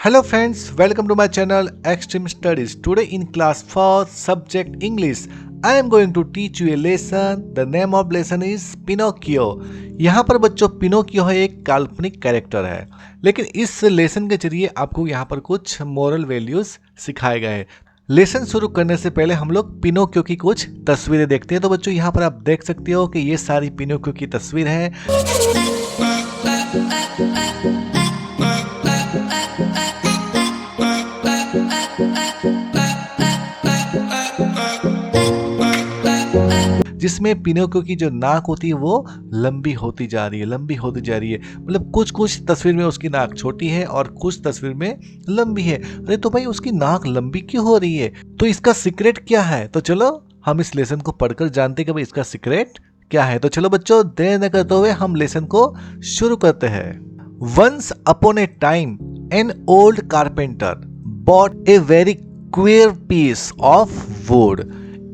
Hello friends, welcome to my channel Extreme Studies. Today in class 4 subject English, I am going to teach you a lesson. The name of lesson is Pinocchio. यहाँ पर बच्चों Pinocchio है एक काल्पनिक character है, लेकिन इस lesson के जरिए आपको यहाँ पर कुछ मोरल वैल्यूज सिखाए गए हैं। लेसन शुरू करने से पहले हम लोग पिनोकियो की कुछ तस्वीरें देखते हैं। तो बच्चों यहाँ पर आप देख सकते हो कि ये सारी पिनोकियो की तस्वीर है। जिसमें पिनोकियो की जो नाक होती है वो लंबी होती जा रही है, मतलब कुछ तस्वीर में उसकी नाक छोटी है और कुछ तस्वीर में लंबी है। अरे तो भाई उसकी नाक लंबी क्यों हो रही है, तो इसका सीक्रेट क्या है? तो चलो हम इस लेसन को पढ़कर जानते हैं कि भाई इसका सीक्रेट क्या है। तो चलो बच्चों देर न करते हुए हम लेसन को शुरू करते हैं। Once upon a time an old carpenter bought a very queer piece of wood.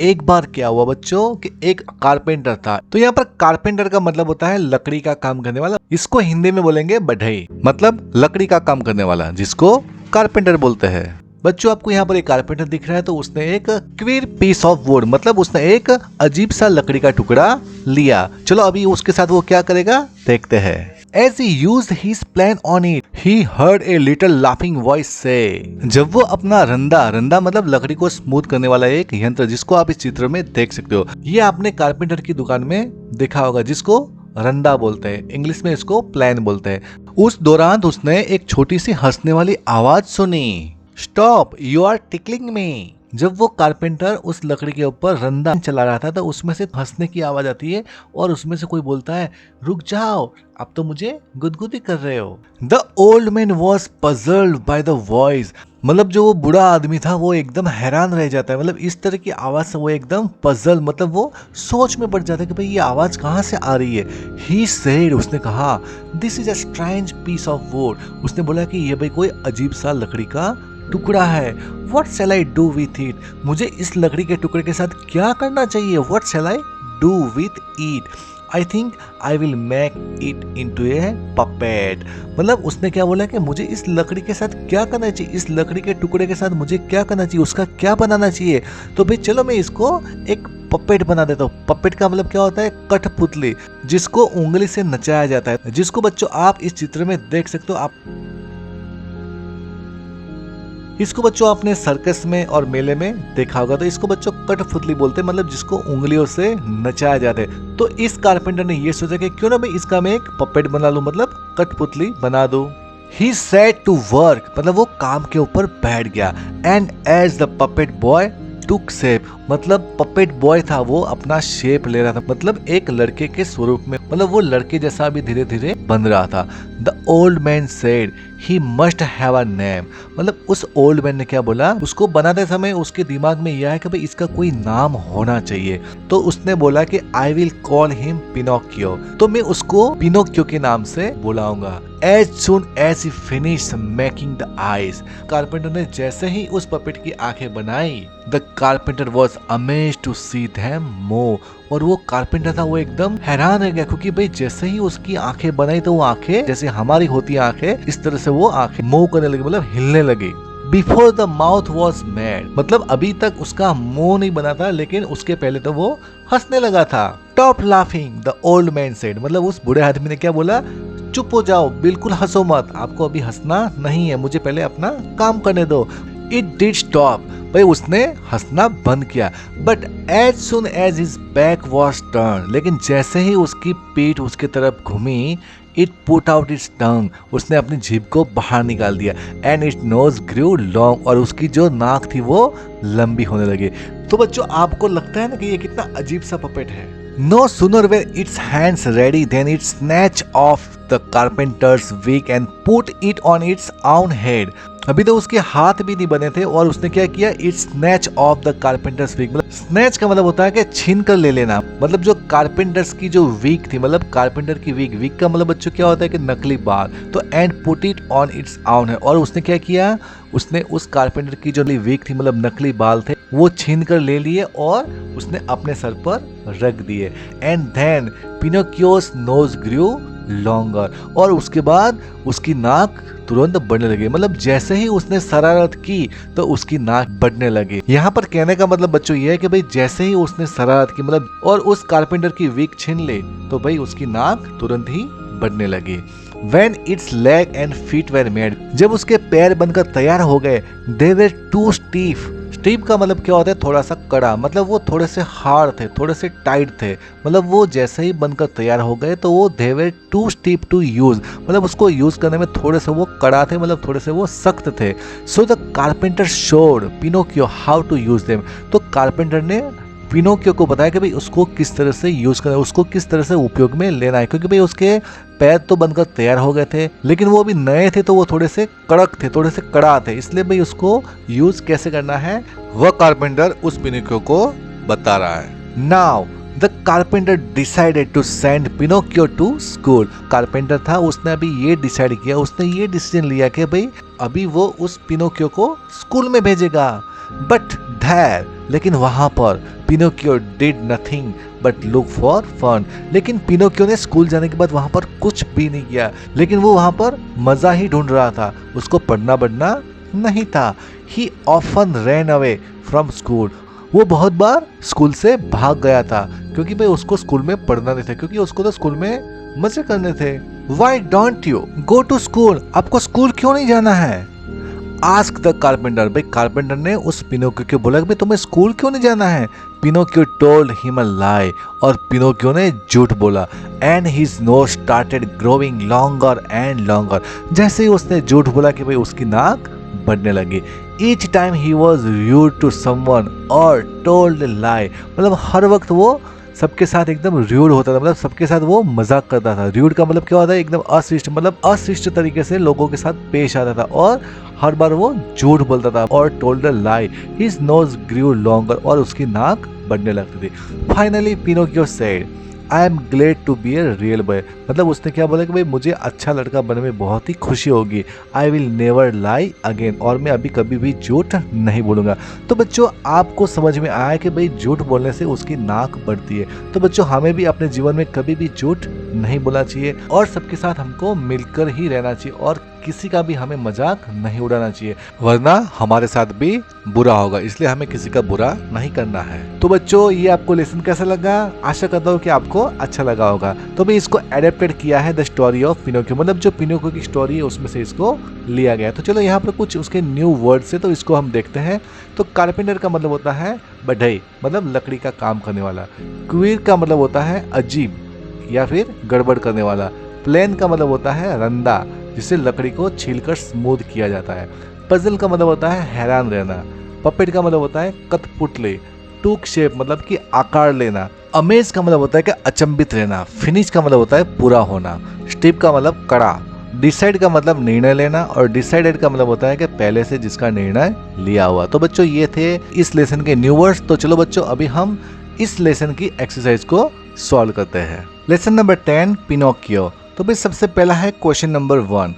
एक बार क्या हुआ बच्चों कि एक कारपेंटर था। तो यहाँ पर कारपेंटर का मतलब होता है लकड़ी का काम करने वाला। इसको हिंदी में बोलेंगे बढ़ई, मतलब लकड़ी का काम करने वाला, जिसको कारपेंटर बोलते हैं। बच्चों आपको यहाँ पर एक कारपेंटर दिख रहा है, तो उसने एक क्वीर पीस ऑफ वुड, मतलब उसने एक अजीब सा लकड़ी का टुकड़ा लिया। चलो अभी उसके साथ वो क्या करेगा देखते हैं। As he used his plan on it, he heard a little laughing voice say। जब वो अपना रंदा मतलब लकड़ी को स्मूथ करने वाला एक यंत्र, जिसको आप इस चित्र में देख सकते हो, ये आपने कारपेंटर की दुकान में देखा होगा, जिसको रंदा बोलते हैं, इंग्लिश में इसको प्लान बोलते हैं। उस दौरान उसने एक छोटी सी हंसने वाली आवाज सुनी। स्टॉप, यू आर टिकलिंग मी। जब वो कारपेंटर उस लकड़ी के ऊपर रंदा चला रहा था, तो उसमें से हंसने की आवाज आती है और उसमें से कोई बोलता है, रुक जाओ, अब तो मुझे गुदगुदी कर रहे हो। The old man was puzzled by the voice, मतलब जो वो बूढ़ा आदमी था वो एकदम हैरान रह जाता है, मतलब इस तरह की आवाज से वो एकदम पजल, मतलब वो सोच में पड़ जाता है कि भाई ये आवाज कहाँ से आ रही है। ही सेड, उसने कहा, this is a strange piece of wood. उसने बोला कि ये भाई कोई अजीब सा लकड़ी का टुकड़ा है। What shall I do with it? मुझे इस लकड़ी के टुकड़े के साथ क्या करना चाहिए? What shall I do with it? I think I will make it into a puppet। मतलब उसने क्या बोला कि मुझे इस लकड़ी के साथ क्या करना चाहिए, इस लकड़ी के टुकड़े के साथ मुझे क्या करना चाहिए, उसका क्या बनाना चाहिए। तो भाई चलो मैं इसको एक पपेट बना देता हूँ। पपेट का मतलब क्या होता है? कठपुतली, जिसको उंगली से नचाया जाता है, जिसको बच्चों आप इस चित्र में देख सकते हो। आप इसको बच्चों आपने सर्कस में और मेले में देखा होगा। तो इसको बच्चों कठपुतली बोलते हैं, मतलब जिसको उंगलियों से नचाया जाता है। तो इस कारपेंटर ने ये सोचा कि क्यों ना मैं इसका मैं एक पपेट बना लूं, मतलब कठपुतली बना दूं। He set to work, मतलब वो काम के ऊपर बैठ गया। And as the puppet boy took shape, मतलब पपेट बॉय था वो अपना शेप ले रहा था, मतलब एक लड़के के स्वरूप में, मतलब वो लड़के जैसा भी धीरे धीरे बन रहा था। The old man said he must have a name, मतलब उस ओल्ड मैन ने क्या बोला, उसको बनाते समय उसके दिमाग में यह है कि भाई इसका कोई नाम होना चाहिए। तो उसने बोला कि I will call him Pinocchio, तो मैं उसको पिनोकियो के नाम से बुलाऊंगा। As soon as he finished making the eyes, carpenter ने जैसे ही उस पपेट की आंखें बनाई, the carpenter was amazed to see them move, और वो कारपेंटर था वो एकदम हैरान रह गया, क्योंकि भाई जैसे ही उसकी आंखें बनाई तो वो आंखें जैसे हमारी होती है आंखें, इस तरह से वो आंखें मूव करने लगी, मतलब हिलने लगी। Before the mouth was made, मतलब अभी तक उसका मुंह नहीं बना था, लेकिन उसके पहले तो वो हंसने लगा था। Stop laughing, the old man said, मतलब उस बूढ़े आदमी ने क्या बोला, चुप हो जाओ, बिल्कुल हंसो मत, आपको अभी हंसना नहीं है, मुझे पहले अपना काम करने दो। इट डिड स्टॉप, भाई उसने हंसना बंद किया। But as soon as his back was turned, लेकिन जैसे ही उसकी पीठ उसके तरफ घूमी, it put out its tongue, उसने अपनी जीभ को बाहर निकाल दिया। And its nose grew long, और उसकी जो नाक थी वो लंबी होने लगी। तो बच्चों आपको लगता है ना कि ये कितना अजीब सा पपेट है। No sooner were its hands ready than it snatched off the carpenter's wig and put it on its own head। अभी तो उसके हाथ भी नहीं बने थे और उसने क्या किया, it snatch off the carpenter's wig, मतलब स्नैच का मतलब होता है कि छीन कर ले लेना, मतलब जो कारपेंटर्स की जो विग थी, मतलब कारपेंटर की विग का मतलब बच्चों क्या होता है कि नकली बाल। तो and put it on it's आउन है, और उसने क्या किया, उसने उस कारपेंटर की जो विग थी, मतलब नकली बाल थे, वो छीन कर ले लिए और उसने अपने सर पर रख दिए। And then Pinocchio's nose grew longer, और उसके बाद उसकी नाक तुरंत बढ़ने लगी। मतलब जैसे ही उसने शरारत की तो उसकी नाक बढ़ने लगी। यहाँ पर कहने का मतलब बच्चों ये है कि भाई जैसे ही उसने शरारत की मतलब और उस कारपेंटर की विग छीन ले तो भाई उसकी नाक तुरंत ही बढ़ने लगी। When its leg and feet were made, जब उसके पैर बनकर तैयार हो गए, they were too stiff। स्टीफ का मतलब क्या होता है, थोड़ा सा कड़ा, मतलब वो थोड़े से हार्ड थे, थोड़े से टाइट थे। मतलब वो जैसे ही बनकर तैयार हो गए तो वो they were too stiff to use, मतलब उसको यूज करने में थोड़े से वो कड़ा थे, मतलब थोड़े से वो सख्त थे। So the carpenter showed Pinocchio how to use them, तो कारपेंटर ने पिनोकियो को बताया कि भाई उसको किस तरह से यूज करना है, उसको किस तरह से उपयोग में लेना है, क्योंकि भाई उसके पैर तो बनकर तैयार हो गए थे लेकिन वो अभी नए थे तो वो थोड़े से कड़क थे, थोड़े से कड़ा थे, इसलिए भाई उसको यूज कैसे करना है वह कारपेंटर उस पिनोकियो को बता रहा है। Now the carpenter decided to send Pinocchio to school. कारपेंटर था, उसने अभी ये डिसाइड किया, उसने ये डिसीजन लिया कि भाई अभी वो उस पिनोकियो को स्कूल में भेजेगा। बट देयर, लेकिन वहां पर Pinocchio did nothing but look for fun. लेकिन पिनोकियो ने स्कूल जाने के बाद वहां पर कुछ भी नहीं किया, लेकिन वो वहां पर मजा ही ढूंढ रहा था, उसको पढ़ना बढ़ना नहीं था। ही often ran away from school, वो बहुत बार स्कूल से भाग गया था क्योंकि भाई उसको स्कूल में पढ़ना नहीं था, क्योंकि उसको तो स्कूल में मजे करने थे। Why don't you go to school, आपको स्कूल क्यों नहीं जाना है? आस्क द कारपेंटर, भाई कारपेंटर ने उस पिनोकियो को बोला कि भाई तुम्हें स्कूल क्यों नहीं जाना है? पिनोकियो टोल्ड हिम अ लाई, और पिनोकियो ने झूठ बोला। And his nose started growing longer and longer, जैसे ही उसने झूठ बोला कि भाई उसकी नाक बढ़ने लगी। Each time he was rude to someone और टोल्ड लाई, मतलब हर वक्त वो सबके साथ एकदम रूड होता था, मतलब सबके साथ वो मजाक करता था। रूड का मतलब क्या होता है, एकदम अशिष्ट, मतलब अशिष्ट तरीके से लोगों के साथ पेश आता था और हर बार वो झूठ बोलता था। और told a lie, his nose grew longer, और उसकी नाक बढ़ने लगती थी। Finally Pinocchio said I am glad to be a real boy, मतलब उसने क्या बोला कि भाई मुझे अच्छा लड़का बनने में बहुत ही खुशी होगी। आई विल नेवर लाई अगेन, और मैं अभी कभी भी झूठ नहीं बोलूँगा। तो बच्चों आपको समझ में आया कि भाई झूठ बोलने से उसकी नाक बढ़ती है। तो बच्चों हमें भी अपने जीवन में कभी भी झूठ नहीं बोलना चाहिए और सबके साथ हमको मिलकर ही रहना चाहिए और किसी का भी हमें मजाक नहीं उड़ाना चाहिए, वरना हमारे साथ भी बुरा होगा। इसलिए हमें किसी का बुरा नहीं करना है। तो बच्चों ये आपको लेसन कैसा लगा? आशा करता हूँ कि आपको अच्छा लगा होगा। तो मैं इसको एडेप्टेड किया है द स्टोरी ऑफ पिनोकियो, मतलब जो पिनोकियो की स्टोरी है उसमें से इसको लिया गया। तो चलो यहाँ पर कुछ उसके न्यू वर्ड्स है तो इसको हम देखते हैं। तो कारपेंटर का मतलब होता है बढ़ई, मतलब लकड़ी का काम करने वाला। क्वीर का मतलब होता है अजीब या फिर गड़बड़ करने वाला। प्लेन का मतलब होता है रंदा, जिससे लकड़ी को छीलकर स्मूथ किया जाता है। पजल का मतलब होता है हैरान रहना। पपेट का मतलब होता है कठपुतली। टूक शेप मतलब कि आकार लेना। अमेज का मतलब होता है कि अचंभित रहना। फिनिश का मतलब होता है पूरा होना। स्टिप का मतलब कड़ा। डिसाइड का मतलब निर्णय लेना और डिसाइडेड का मतलब होता है कि पहले से जिसका निर्णय लिया हुआ। तो बच्चों ये थे इस लेसन के न्यू वर्ड्स। तो चलो बच्चों अभी हम इस लेसन की एक्सरसाइज को सॉल्व करते हैं। Lesson number 10 Pinocchio. तो भाई सबसे पहला है question number 1,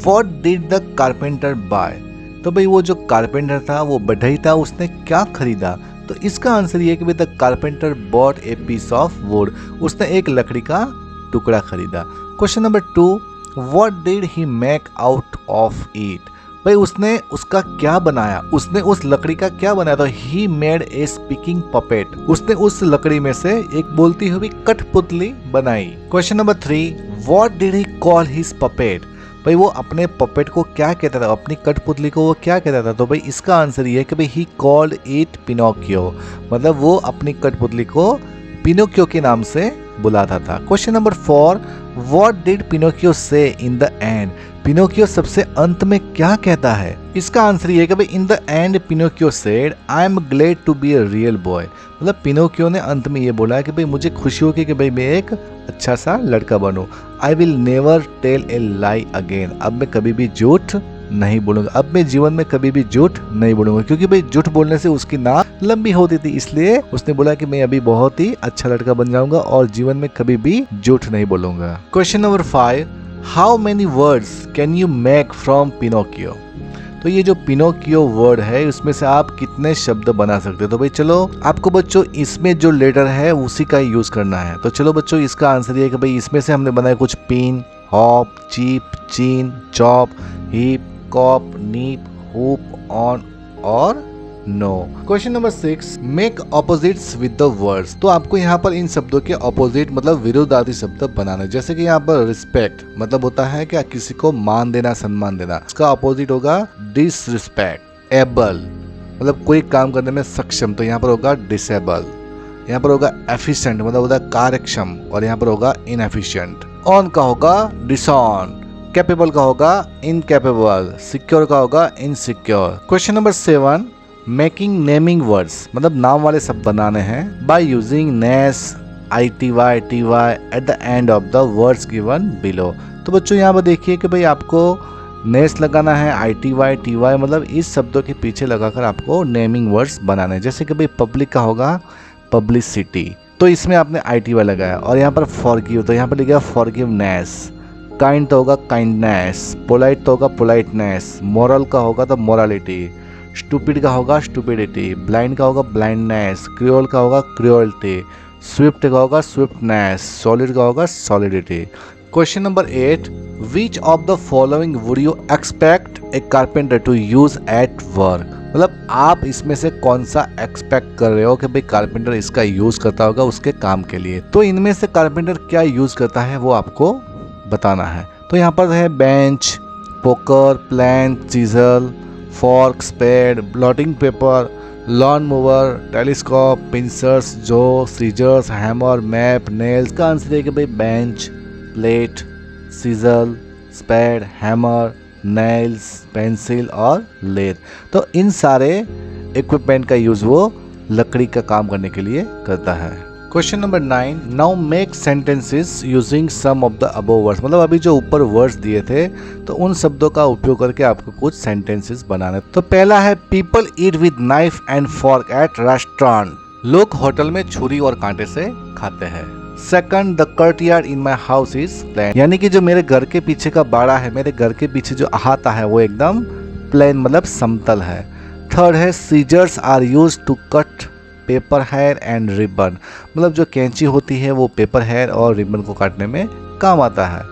what did the carpenter buy? तो भाई वो जो कारपेंटर था वो बढ़ई था, उसने क्या खरीदा? तो इसका आंसर ये है कि भाई the carpenter bought a piece of wood, उसने एक लकड़ी का टुकड़ा खरीदा। Question number 2, what did he make out of it? भाई उसने उसका क्या बनाया, उसने उस लकड़ी का क्या बनाया? तो he made a speaking puppet, उसने उस लकड़ी में से एक बोलती हुई कठपुतली बनाई। Question number 3, what did he call his puppet? भाई वो अपने पपेट को क्या कहता था, अपनी कठपुतली को वो क्या कहता था? तो भाई इसका आंसर ये है कि भाई ही कॉल्ड इट पिनोकियो, मतलब वो अपनी कठपुतली को पिनोकियो के नाम से बुलाता था। Question number 4, what did Pinocchio से इन द एंड? पिनोकियो सबसे अंत में क्या कहता है? इसका आंसर ये है कि भाई in the end Pinocchio said I am glad to be a real boy, मतलब पिनोकियो ने अंत में ये बोला कि भाई मुझे खुशी होगी कि भाई मैं एक अच्छा सा लड़का बनूं। I will never tell a lie again, अब मैं कभी भी झूठ नहीं बोलूंगा, अब मैं जीवन में कभी भी झूठ नहीं बोलूंगा, क्योंकि भाई झूठ बोलने से उसकी नाक लंबी होती थी, इसलिए उसने बोला कि मैं अभी बहुत ही अच्छा लड़का बन जाऊंगा और जीवन में कभी भी झूठ नहीं बोलूंगा। Question number 5, how many words can you make from Pinocchio? तो ये जो पिनोकियो वर्ड है उसमें से आप कितने शब्द बना सकते हो? तो भाई चलो आपको बच्चों इसमें जो लेटर है उसी का यूज करना है। तो चलो बच्चों इसका आंसर ये है कि भाई इसमें से हमने बनाया कुछ pin, hop, cheap, chin, chop, heap, cop, neap, hoop, on और no. Question number 6, make opposites with the words. तो आपको यहाँ पर इन शब्दों के ऑपोजिट मतलब विरोधार्थी शब्द बनाना है। जैसे कि यहाँ पर रिस्पेक्ट मतलब होता है क्या, किसी को मान देना, सम्मान देना। इसका ऑपोजिट होगा डिसरिस्पेक्ट। एबल मतलब कोई काम करने में सक्षम, तो यहाँ पर होगा डिसेबल। यहाँ पर होगा एफिशिएंट मतलब होता है कार्यक्षम, और यहाँ पर होगा इनएफिशिएंट। ऑन का होगा डिसऑन, कैपेबल का होगा इनकैपेबल, सिक्योर का होगा insecure. Question number 7, making naming words मतलब नाम वाले शब्द बनाने हैं by using ness, ITY, TY at the end of the words given below. तो बच्चों यहाँ पर देखिए कि भाई आपको नेस लगाना है, ITY, TY मतलब इस शब्दों के पीछे लगाकर आपको नेमिंग वर्ड्स बनाने हैं। जैसे कि भाई पब्लिक का होगा पब्लिसिटी, तो इसमें आपने ITY लगाया। और यहाँ पर फॉरगिव, तो यहाँ पर लिखा फॉरगिवनेस। काइंड तो होगा काइंडनेस, पोलाइट तो होगा पोलाइटनेस, मॉरल का होगा तो मोरालिटी, स्टूपिड का होगा स्टूपिडिटी, ब्लाइंड का होगा ब्लाइंडनेस, क्रियोल का होगा क्रियोलिटी, स्विफ्ट का होगा स्विफ्टनेस, सॉलिड का होगा solidity. Question number 8, which of the following would you expect a carpenter to use at work. मतलब आप इसमें से कौन सा एक्सपेक्ट कर रहे हो कि भाई कारपेंटर इसका यूज करता होगा उसके काम के लिए। तो इनमें से कारपेंटर क्या यूज करता है वो आपको बताना है। तो यहाँ पर है bench, poker, plank, chisel, fork, spade, blotting paper, lawn mower, telescope, pincers, जो, सीजर्स, हैमर, मैप, नेल्स। का आंसर है कि भाई bench, plate, chisel, spade, hammer, nails, pencil और लेथ। तो इन सारे इक्विपमेंट का यूज वो लकड़ी का काम करने के लिए करता है। Question number 9, now make sentences using some of the above words. मतलब अभी जो ऊपर वर्ड्स दिए थे तो उन शब्दों का उपयोग करके आपको कुछ सेंटेंसेस बनाने। तो पहला है people eat with knife and fork at restaurant. लोग होटल में छुरी और कांटे से खाते हैं। Second, the courtyard in my house is plain, यानी कि जो मेरे घर के पीछे का बाड़ा है, मेरे घर के पीछे जो अहाता है वो एकदम प्लेन मतलब समतल है। थर्ड है scissors are use to cut paper hair and ribbon, मतलब जो कैंची होती है वो पेपर हेयर और रिबन को काटने में काम आता है।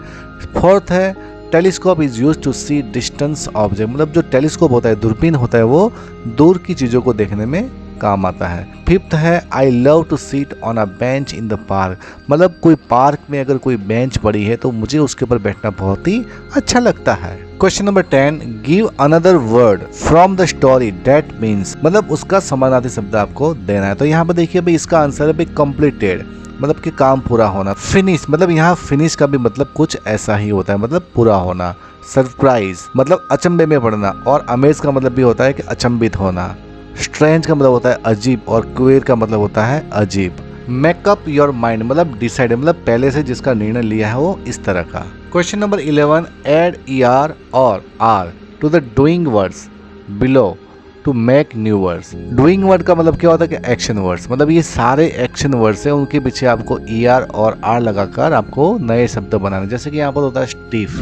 फोर्थ है telescope is use to see distance object, मतलब जो टेलीस्कोप होता है, दूरबीन होता है, वो दूर की चीज़ों को देखने में काम आता है। फिफ्थ है I love to seat on a bench in the park, मतलब कोई पार्क में अगर कोई बेंच पड़ी है तो मुझे उसके ऊपर बैठना बहुत ही अच्छा लगता है। Question number 10, give another word from the story that means, मतलब उसका समानार्थी शब्द आपको देना है। तो यहाँ पर देखिए भाई इसका आंसर है भाई कंप्लीटेड, मतलब कि काम पूरा होना। फिनिश, मतलब यहाँ फिनिश का भी मतलब कुछ ऐसा ही होता है, मतलब पूरा होना। सरप्राइज मतलब अचंभे में पड़ना, और अमेज का मतलब भी होता है कि अचंभित होना। स्ट्रेंज का मतलब होता है अजीब, और क्वेर का मतलब होता है अजीब। मेकअप योर माइंड मतलब डिसाइड, मतलब पहले से जिसका निर्णय लिया है वो इस तरह का। क्वेश्चन नंबर 11, एड ER और R to the doing words below to make new words. Doing word का मतलब क्या होता है कि एक्शन वर्ड्स, मतलब ये सारे एक्शन वर्ड्स हैं, उनके पीछे आपको ER और R लगाकर आपको नए शब्द बनाने। जैसे कि यहाँ पर होता है स्टीफ,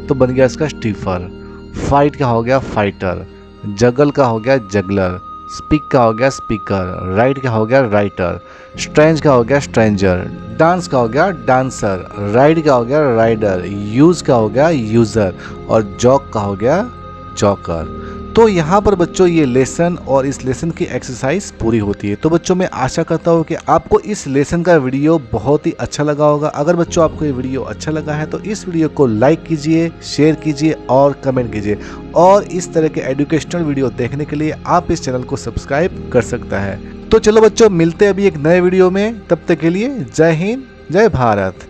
तो बन गया इसका स्टीफर। फाइट का हो गया फाइटर, जगल का हो गया जगलर, स्पीक का हो गया स्पीकर, राइट का हो गया राइटर, स्ट्रेंज का हो गया स्ट्रेंजर, डांस का हो गया डांसर, राइड का हो गया राइडर, यूज का हो गया यूजर, और जॉक का हो गया जॉकर। तो यहाँ पर बच्चों ये लेसन और इस लेसन की एक्सरसाइज पूरी होती है। तो बच्चों मैं आशा करता हूँ कि आपको इस लेसन का वीडियो बहुत ही अच्छा लगा होगा। अगर बच्चों आपको ये वीडियो अच्छा लगा है तो इस वीडियो को लाइक कीजिए, शेयर कीजिए और कमेंट कीजिए। और इस तरह के एजुकेशनल वीडियो देखने के लिए आप इस चैनल को सब्सक्राइब कर सकता है। तो चलो बच्चों मिलते हैं अभी एक नए वीडियो में, तब तक के लिए जय हिंद, जय भारत।